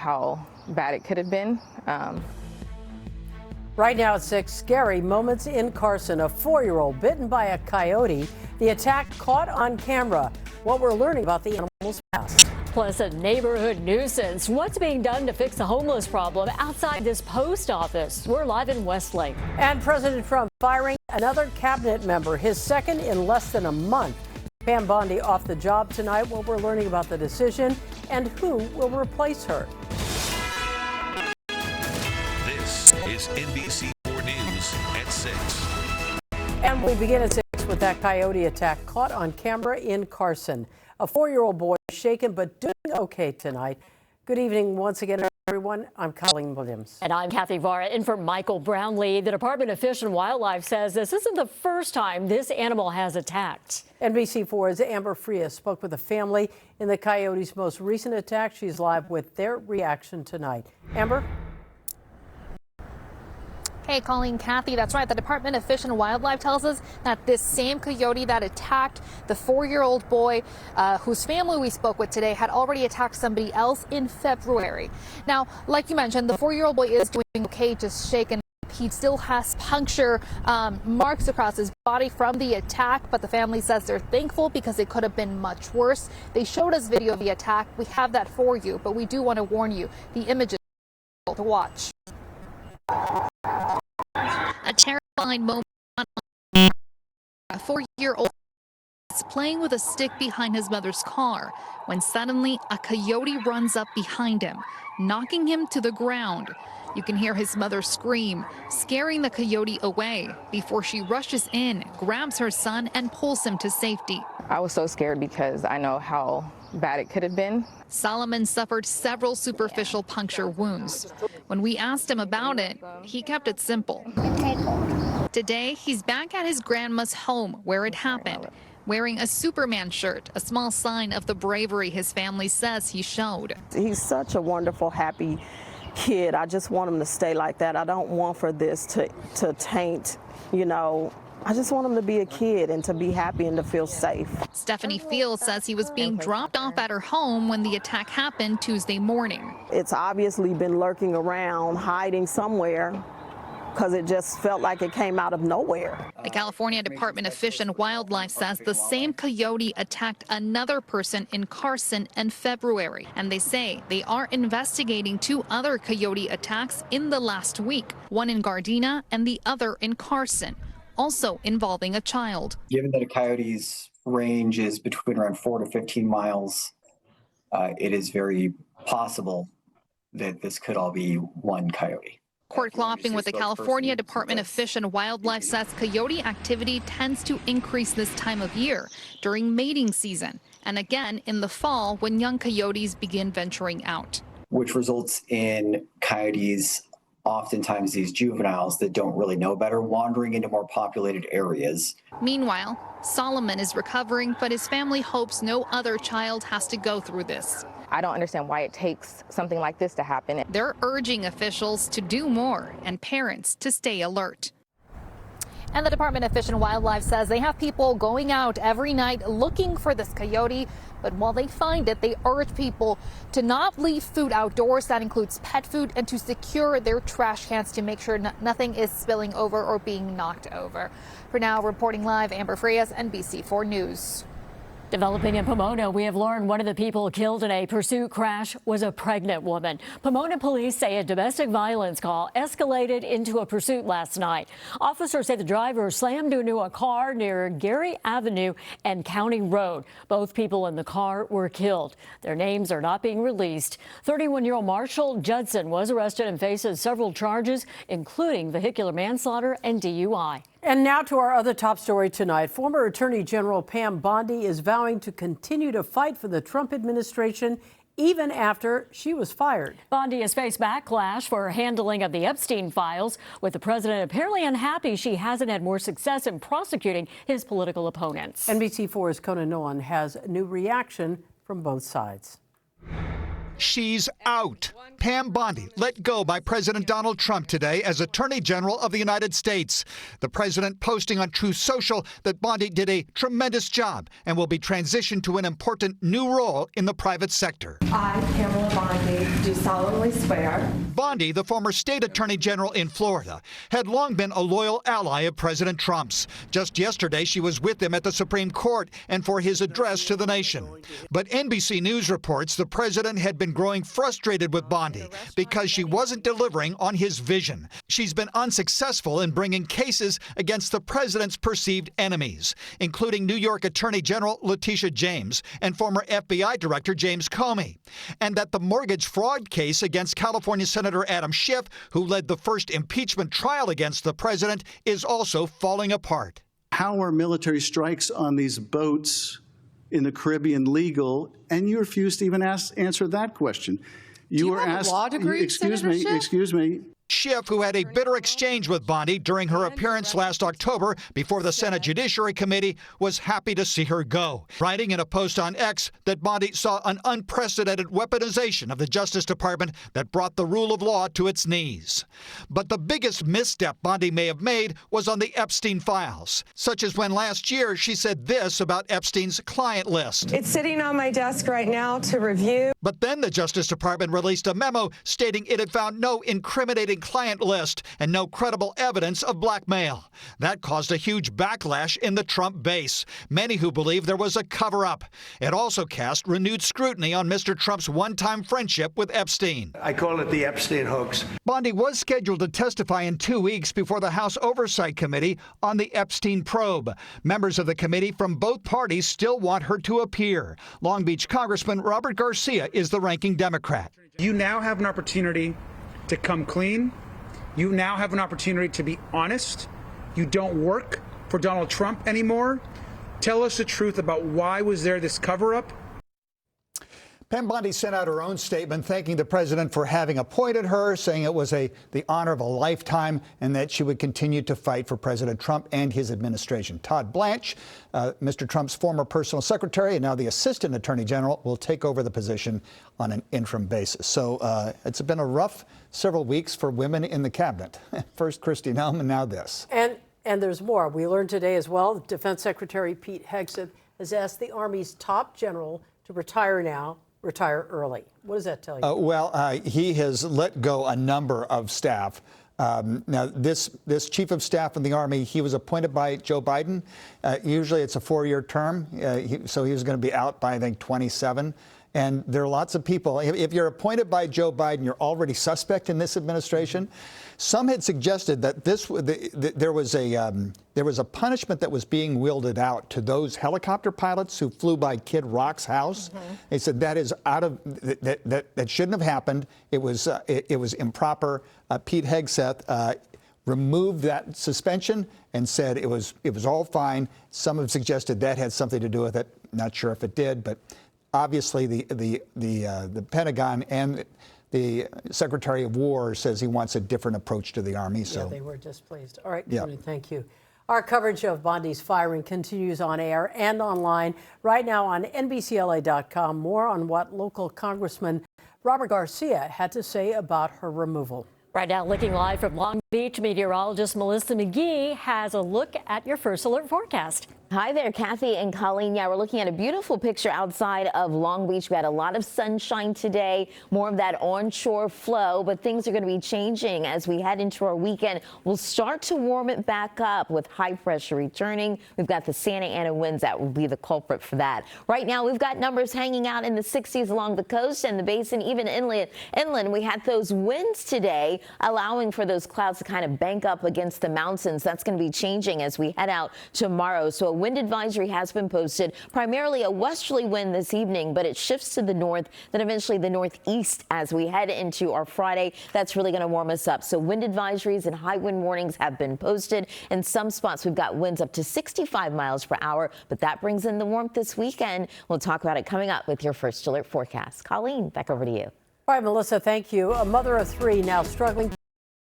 how bad it could have been. Right now at 6, scary moments in Carson. A 4-year-old bitten by a coyote. The attack caught on camera. What we're learning about the animal's past. Plus a neighborhood nuisance. What's being done to fix the homeless problem outside this post office? We're live in Westlake. And President Trump firing another cabinet member, his second in less than a month. Pam Bondi off the job tonight. What we're learning about the decision and who will replace her. This is NBC4 News at 6. And we begin at 6 with that coyote attack caught on camera in Carson. A 4-year-old boy shaken but doing okay tonight. Good evening once again, everyone. I'm Colleen Williams. And I'm Kathy Vara in for Michael Brownlee. The Department of Fish and Wildlife says this isn't the first time this animal has attacked. NBC4's Amber Frias spoke with a family in the coyote's most recent attack. She's live with their reaction tonight. Amber? Hey, Colleen, Kathy, that's right. The Department of Fish and Wildlife tells us that this same coyote that attacked the 4-year-old boy whose family we spoke with today had already attacked somebody else in February. Now, like you mentioned, the 4-year-old boy is doing okay, just shaken. He still has puncture marks across his body from the attack, but the family says they're thankful because it could have been much worse. They showed us video of the attack. We have that for you, but we do want to warn you, the images to watch. A terrifying moment. A 4-year-old is playing with a stick behind his mother's car when suddenly a coyote runs up behind him, knocking him to the ground. You can hear his mother scream, scaring the coyote away before she rushes in, grabs her son, and pulls him to safety. I was so scared because I know how bad it could have been. Solomon suffered several superficial puncture wounds. When we asked him about it, he kept it simple. Today, he's back at his grandma's home where it happened, wearing a Superman shirt, a small sign of the bravery his family says he showed. He's such a wonderful, happy kid. I just want him to stay like that. I don't want for this to taint, I just want him to be a kid and to be happy and to feel safe. Stephanie Fields says he was being dropped off at her home when the attack happened Tuesday morning. It's obviously been lurking around, hiding somewhere, because it just felt like it came out of nowhere. The California Department of Fish and Wildlife says the same coyote attacked another person in Carson in February. And they say they are investigating 2 other coyote attacks in the last week, one in Gardena and the other in Carson, also involving a child. Given that a coyote's range is between around 4 to 15 miles, it is very possible that this could all be one coyote. Court clopping with the California Department of Fish and Wildlife says coyote activity tends to increase this time of year during mating season and again in the fall when young coyotes begin venturing out. Which results in coyotes, oftentimes these juveniles that don't really know better, wandering into more populated areas. Meanwhile, Solomon is recovering, but his family hopes no other child has to go through this. I don't understand why it takes something like this to happen. They're urging officials to do more and parents to stay alert. And the Department of Fish and Wildlife says they have people going out every night looking for this coyote. But while they find it, they urge people to not leave food outdoors. That includes pet food, and to secure their trash cans to make sure nothing is spilling over or being knocked over. For now, reporting live, Amber Frias, NBC4 News. Developing in Pomona, we have learned one of the people killed in a pursuit crash was a pregnant woman. Pomona police say a domestic violence call escalated into a pursuit last night. Officers say the driver slammed into a car near Gary Avenue and County Road. Both people in the car were killed. Their names are not being released. 31-year-old Marshall Judson was arrested and faces several charges, including vehicular manslaughter and DUI. And now to our other top story tonight. Former Attorney General Pam Bondi is vowing to continue to fight for the Trump administration even after she was fired. Bondi has faced backlash for her handling of the Epstein files, with the president apparently unhappy she hasn't had more success in prosecuting his political opponents. NBC4's Conan Nolan has new reaction from both sides. She's out. Pam Bondi let go by President Donald Trump today as Attorney General of the United States. The president posting on Truth Social that Bondi did a tremendous job and will be transitioned to an important new role in the private sector. I, Pamela Bondi, do solemnly swear. Bondi, the former state attorney general in Florida, had long been a loyal ally of President Trump's. Just yesterday, she was with him at the Supreme Court and for his address to the nation. But NBC News reports the president had been growing frustrated with Bondi because she wasn't delivering on his vision. She's been unsuccessful in bringing cases against the president's perceived enemies, including New York Attorney General Letitia James and former FBI Director James Comey, and that the mortgage fraud case against California Senator Adam Schiff, who led the first impeachment trial against the president, is also falling apart. How are military strikes on these boats in the Caribbean legal? And you refuse to even answer that question. You were asked, law degree, excuse me. Schiff, who had a bitter exchange with Bondi during her appearance last October before the Senate Judiciary Committee, was happy to see her go, writing in a post on X that Bondi saw an unprecedented weaponization of the Justice Department that brought the rule of law to its knees. But the biggest misstep Bondi may have made was on the Epstein files, such as when last year she said this about Epstein's client list. It's sitting on my desk right now to review. But then the Justice Department released a memo stating it had found no incriminating client list and no credible evidence of blackmail. That caused a huge backlash in the Trump base, many who believe there was a cover-up. It also cast renewed scrutiny on Mr. Trump's one-time friendship with Epstein. I call it the Epstein hoax. Bondi was scheduled to testify in 2 weeks before the House Oversight Committee on the Epstein probe. Members of the committee from both parties still want her to appear. Long Beach Congressman Robert Garcia is the ranking Democrat. You now have an opportunity to come clean. You now have an opportunity to be honest. You don't work for Donald Trump anymore. Tell us the truth about why was there this cover-up. Pam Bondi sent out her own statement thanking the president for having appointed her, saying it was the honor of a lifetime and that she would continue to fight for President Trump and his administration. Todd Blanche, Mr. Trump's former personal secretary and now the assistant attorney general, will take over the position on an interim basis. So it's been a rough several weeks for women in the cabinet. First Kristi Noem and now this. And there's more. We learned today as well, Defense Secretary Pete Hegseth has asked the Army's top general to retire early. What does that tell you? He has let go a number of staff. Now, this chief of staff in the Army, he was appointed by Joe Biden. Usually it's a 4-year term, so he was going to be out by, I think, 27. And there are lots of people. If you're appointed by Joe Biden, you're already suspect in this administration. Some had suggested that there was a punishment that was being wielded out to those helicopter pilots who flew by Kid Rock's house. Mm-hmm. They said that is that shouldn't have happened. It was improper. Pete Hegseth removed that suspension and said it was all fine. Some have suggested that had something to do with it. Not sure if it did, but obviously the Pentagon and the Secretary of War says he wants a different approach to the Army. So yeah, they were displeased. All right, yeah. Thank you. Our coverage of Bondi's firing continues on air and online right now on NBCLA.com. More on what local Congressman Robert Garcia had to say about her removal. Right now, looking live from Long Beach, meteorologist Melissa McGee has a look at your First Alert forecast. Hi there, Kathy and Colleen. Yeah, we're looking at a beautiful picture outside of Long Beach. We had a lot of sunshine today, more of that onshore flow, but things are going to be changing as we head into our weekend. We'll start to warm it back up with high pressure returning. We've got the Santa Ana winds that will be the culprit for that. Right now, we've got numbers hanging out in the 60s along the coast and the basin, even inland. We had those winds today, allowing for those clouds to kind of bank up against the mountains. That's going to be changing as we head out tomorrow. So a wind advisory has been posted, primarily a westerly wind this evening, but it shifts to the north, then eventually the northeast as we head into our Friday. That's really going to warm us up. So wind advisories and high wind warnings have been posted. In some spots, we've got winds up to 65 miles per hour, but that brings in the warmth this weekend. We'll talk about it coming up with your First Alert forecast. Colleen, back over to you. All right, Melissa, thank you. A mother of 3 now struggling